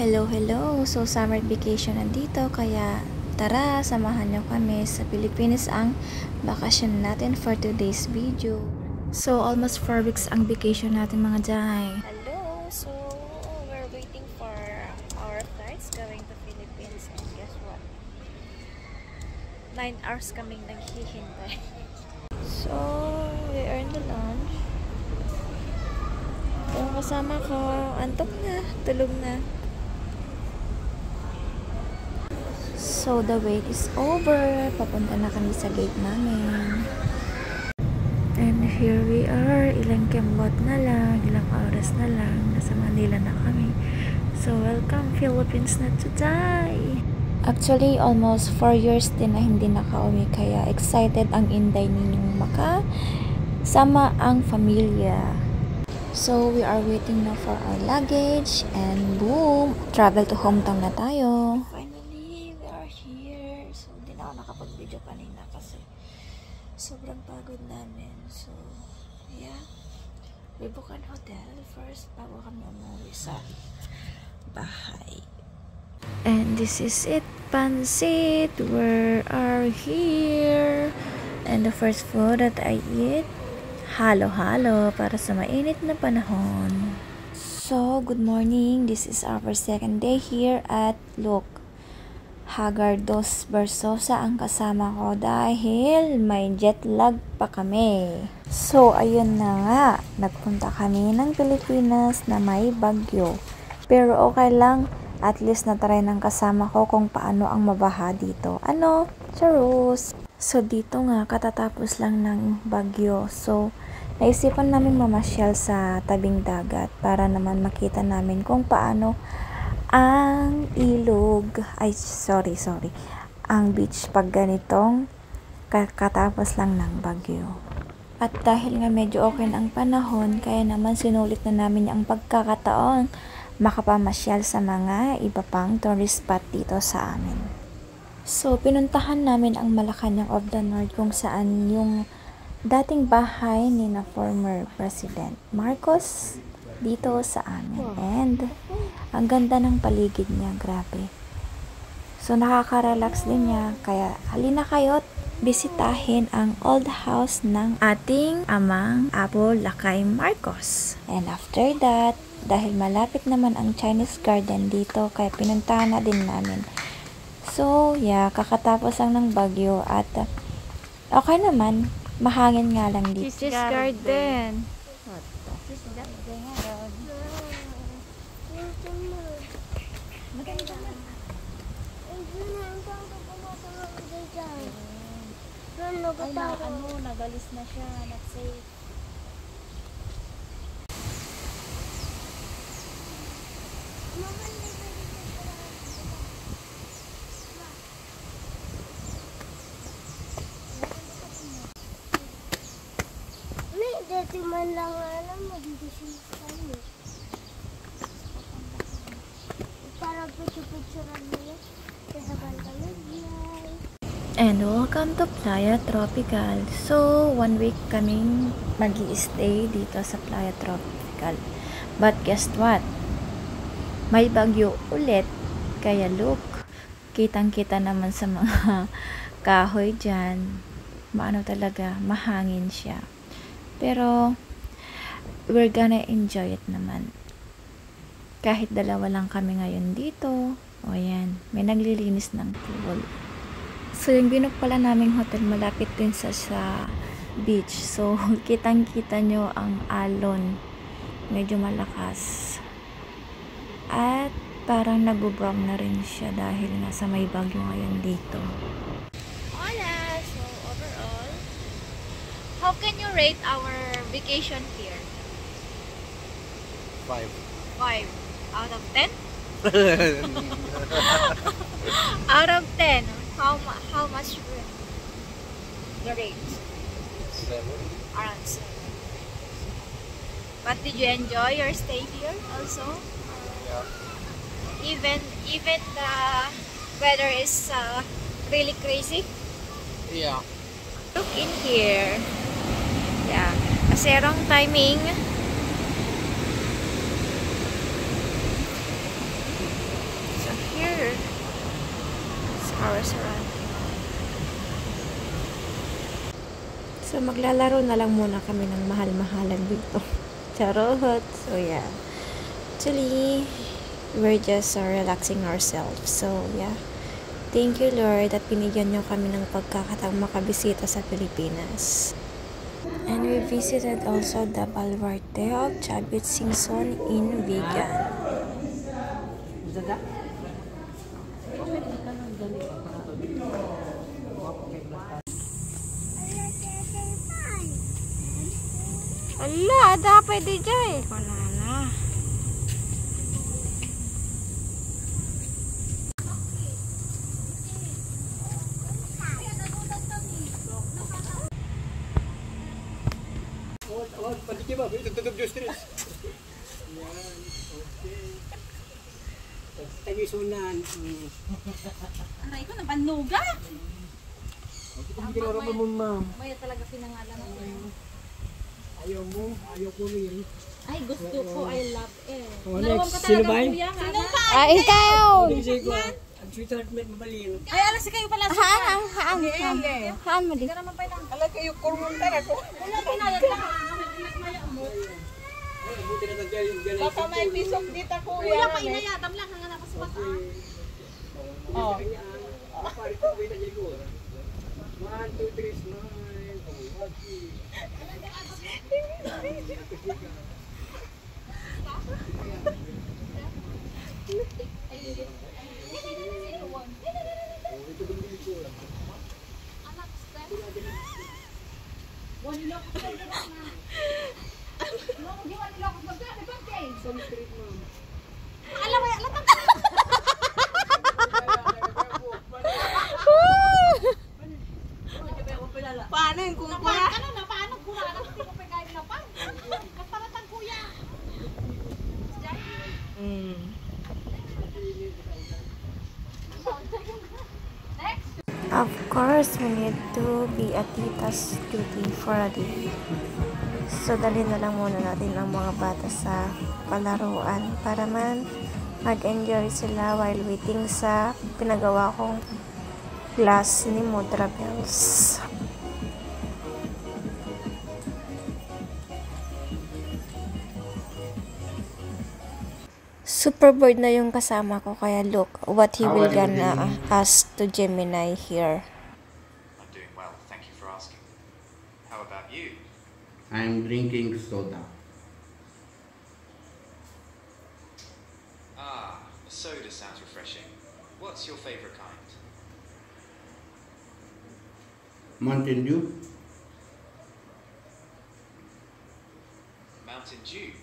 Hello, hello! So, summer vacation nandito, kaya tara, samahan nyo kami sa Pilipinas ang bakasyon natin for today's video. So, almost 4 weeks ang vacation natin mga jay. Hello! So, we're waiting for our flights going to Philippines and guess what? 9 hours kaming naghihintay. So, we are in the lounge. Yung kasama ko, antok na, tulog na. So, the wait is over. Papunta na kami sa gate namin. And here we are. Ilang kembot na lang. Ilang oras na lang. Nasa Manila na kami. So, welcome Philippines na today! Actually, almost 4 years din na hindi nakauwi. Kaya excited ang inday ninyong makasama ang pamilya. So, we are waiting now for our luggage. And boom! Travel to hometown na tayo. Nakapag-video kanina kasi sobrang pagod namin. So, yeah. We book an hotel first bago kami umuwi sa bahay. And this is it, Pansit. We are here. And the first food that I eat, halo-halo para sa mainit na panahon. So, good morning. This is our second day here at look. Hagardos Versosa ang kasama ko dahil may jet lag pa kami. So, ayun na nga. Nagpunta kami ng Pilipinas na may bagyo. Pero okay lang. At least natry ng kasama ko kung paano ang mabaha dito. Ano? Charus! So, dito nga katatapos lang ng bagyo. So, naisipan namin mamasyal sa tabing dagat para naman makita namin kung paano ang ilog, ang beach pag ganitong katapos lang ng bagyo. At dahil nga medyo okay na ang panahon, kaya naman sinulit na namin ang pagkakataon makapamasyal sa mga iba pang tourist spot dito sa amin. So, pinuntahan namin ang Malacanang of the North kung saan yung dating bahay ni na former President Marcos dito sa amin. And ang ganda ng paligid niya, grabe. So, nakaka-relax din niya. Kaya, halina kayo't bisitahin ang old house ng ating amang Apo Lakay Marcos. And after that, dahil malapit naman ang Chinese garden dito, kaya pinuntahan na din namin. So, yeah, kakatapos lang ng bagyo at okay naman, mahangin nga lang dito. Chinese garden. Nagalis na siya, not safe. Dati man lang alam, magiging kami. Para picture-picturean nila. Kaya kami yay. And welcome to Playa Tropical. So, 1 week kaming mag-i-stay dito sa Playa Tropical. But guess what? May bagyo ulit. Kaya look, kitang-kita naman sa mga kahoy dyan. Maano talaga, mahangin siya. Pero, we're gonna enjoy it naman. Kahit dalawa lang kami ngayon dito. O yan, may naglilinis ng pool. So, yung binook pala naming hotel malapit din sa beach. So, kitang-kita nyo ang alon. Medyo malakas. At parang nag-brown na rin siya dahil nga sa may bagyo ngayon dito. Hola! So, overall, how can you rate our vacation here? 5. 5 out of 10? Out of 10, how much the rate? 7. Around 7. But did you enjoy your stay here also? Yeah. Even the weather is really crazy? Yeah. Look in here. Yeah. Kasi wrong timing. our surrounding. So, maglalaro na lang muna kami ng mahal-mahalan dito. Charot! So, yeah. Actually, we're just relaxing ourselves. So, yeah. Thank you, Lord, at binigyan nyo kami ng pagkakataong makabisita sa Pilipinas. And we visited also the Baluarte of Chavit Singson in Vigan. Ala, dapat di jay. Wala na. Pandikit ba? Tutup Diyos tres. Yan, okay. Tagisunan. Aray ko, nabanuga. Okay, kung hindi ka mo, ma'am. Maya talaga pinangalan ako. Ayaw mo, ayaw ko rin. Ay, gusto ko. I love it. Oh, next, sino ba yun? Sino ka? Ikaw! Hindi ko, ang sweetheart met mabalin. Ay, alas kayo pala. Haan mo di. Hindi ka naman pa lang. Alam kayo, kurmuntan ako. Wala, pinayad lang. Buti na galing. Baka may pisok dito ko. Kuya, painayadam lang. Hanga na pa sa mata. Oh. Pari ko na niya ko. 1, 2, 3, smile. Oh, okay. Alam mo, alam mo. Paano yung kung kuya? Ano na, paano kuya? Ano, hindi mo pagkain na pa? Kaparatan kuya. Of course, we need to be at tita's duty for a day. So, dali na lang muna natin ang mga bata sa palaruan para man mag-enjoy sila while waiting sa pinagawa kong class ni Mudra Bells. Super bored na yung kasama ko, kaya look what he will gonna ask to Gemini here. I'm doing well, thank you for asking. How about you? I'm drinking soda. Ah, a soda sounds refreshing. What's your favorite kind? Mountain Dew? Mountain Dew.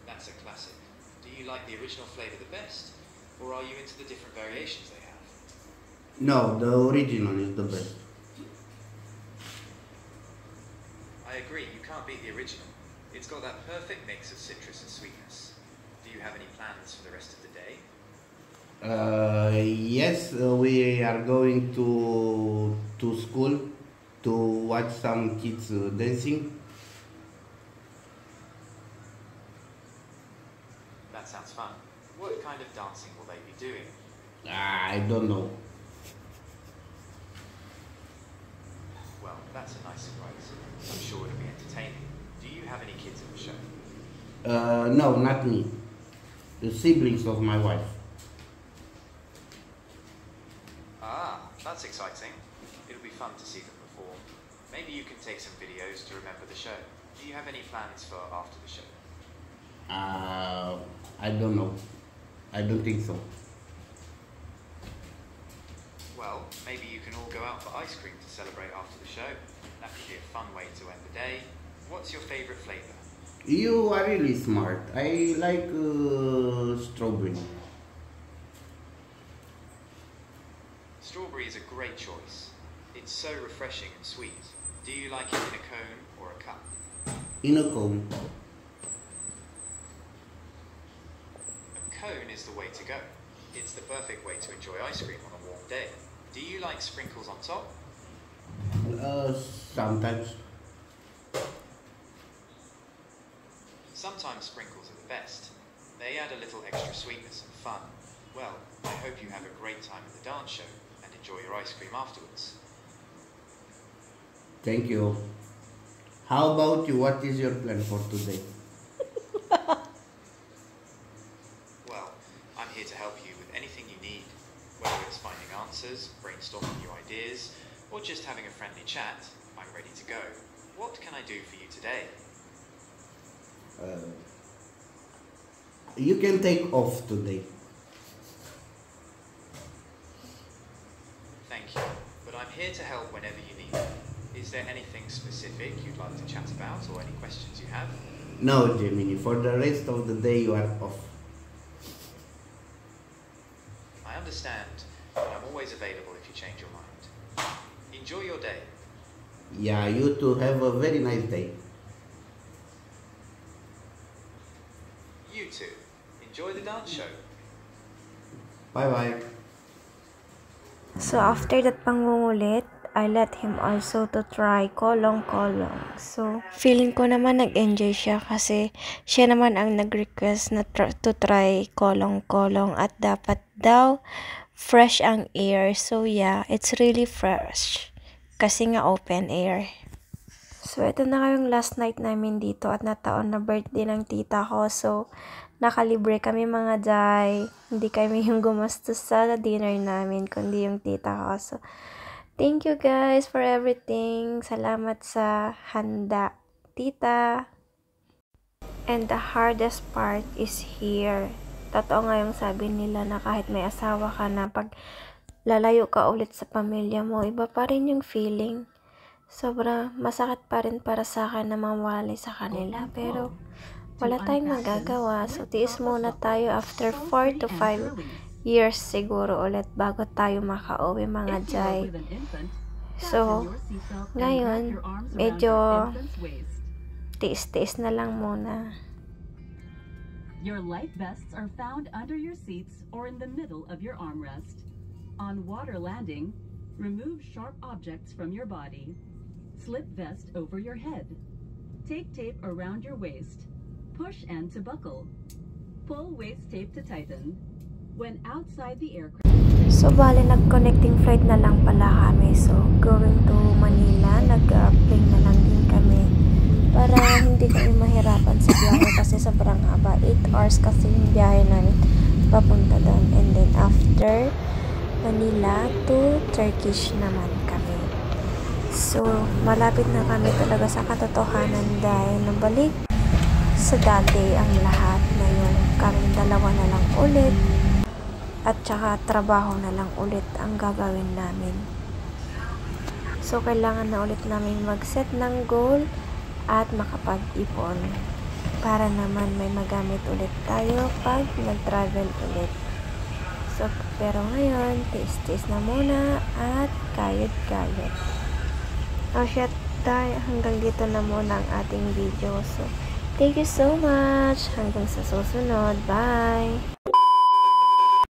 That's a classic. Do you like the original flavor the best? Or are you into the different variations they have? No, the original is the best. I agree, you can't beat the original. It's got that perfect mix of citrus and sweetness. Do you have any plans for the rest of the day? Yes, we are going to school to watch some kids dancing. That sounds fun. What kind of dancing will they be doing? I don't know. Well, that's a nice surprise. I'm sure it'll be entertaining. Do you have any kids in the show? No, not me. The siblings of my wife. Ah, that's exciting. It'll be fun to see them perform. Maybe you can take some videos to remember the show. Do you have any plans for after the show? I don't know. I don't think so. Well, maybe you can all go out for ice cream to celebrate after the show. That could be a fun way to end the day. What's your favorite flavor? You are really smart. I like strawberry. Strawberry is a great choice. It's so refreshing and sweet. Do you like it in a cone or a cup? In a cone. A cone is the way to go. It's the perfect way to enjoy ice cream on a warm day. Do you like sprinkles on top? Sometimes. Sometimes sprinkles are the best. They add a little extra sweetness and fun. Well, I hope you have a great time at the dance show and enjoy your ice cream afterwards. Thank you. How about you? What is your plan for today? Well, I'm here to help you with anything you need, whether it's finding answers, brainstorming new ideas, or just having a friendly chat. I'm ready to go. What can I do for you today? You can take off today. Thank you, but I'm here to help whenever you need me. Is there anything specific you'd like to chat about or any questions you have? No, Gemini. For the rest of the day, you are off. I understand, but I'm always available if you change your mind. Enjoy your day. Yeah, you too. Have a very nice day. You too. Enjoy the dance show. Bye-bye. So after that pangungulit, I let him also to try kolong-kolong. So feeling ko naman nag-enjoy siya kasi siya naman ang nag-request na to try kolong-kolong at dapat daw fresh ang air. So yeah, it's really fresh kasi nga open air. So ito na yung last night namin dito at nataon na birthday ng tita ko. So nakalibre kami mga day. Hindi kami yung gumastos sa dinner namin, kundi yung tita ko. So, thank you guys for everything. Salamat sa handa, tita. And the hardest part is here. Totoo nga yung sabi nila na kahit may asawa ka na, pag lalayo ka ulit sa pamilya mo, iba pa rin yung feeling. Sobra masakit pa rin para sa akin na mawalay sa kanila. Pero wala tayong magagawa. So, tiis muna tayo after 4 to 5 years siguro ulit bago tayo makauwi mga jay. So, ngayon, medyo tiis-tiis na lang muna. Your life vests are found under your seats or in the middle of your armrest. On water landing, remove sharp objects from your body. Slip vest over your head. Take tape around your waist. Push end to buckle. Pull waist tape to tighten. When outside the aircraft. So, bale, nag-connecting flight na lang pala kami. So, going to Manila, nag-plane na lang din kami. Para hindi kami mahirapan sa biyahe kasi sobrang haba. 8 hours kasi yung biyahe namin papunta doon. And then, after Manila to Turkish naman kami. So, malapit na kami talaga sa katotohanan dahil nabalik sa dati ang lahat na yun. Kaming dalawa na lang ulit at saka trabaho na lang ulit ang gagawin namin. So, kailangan na ulit namin mag-set ng goal at makapag-ipon para naman may magamit ulit tayo pag nag-travel ulit. So, pero ngayon, tiis-tiis na muna at kayod-kayod. Oh shit, hanggang dito na muna ang ating video. So, thank you so much. Hanggang sa susunod. Bye!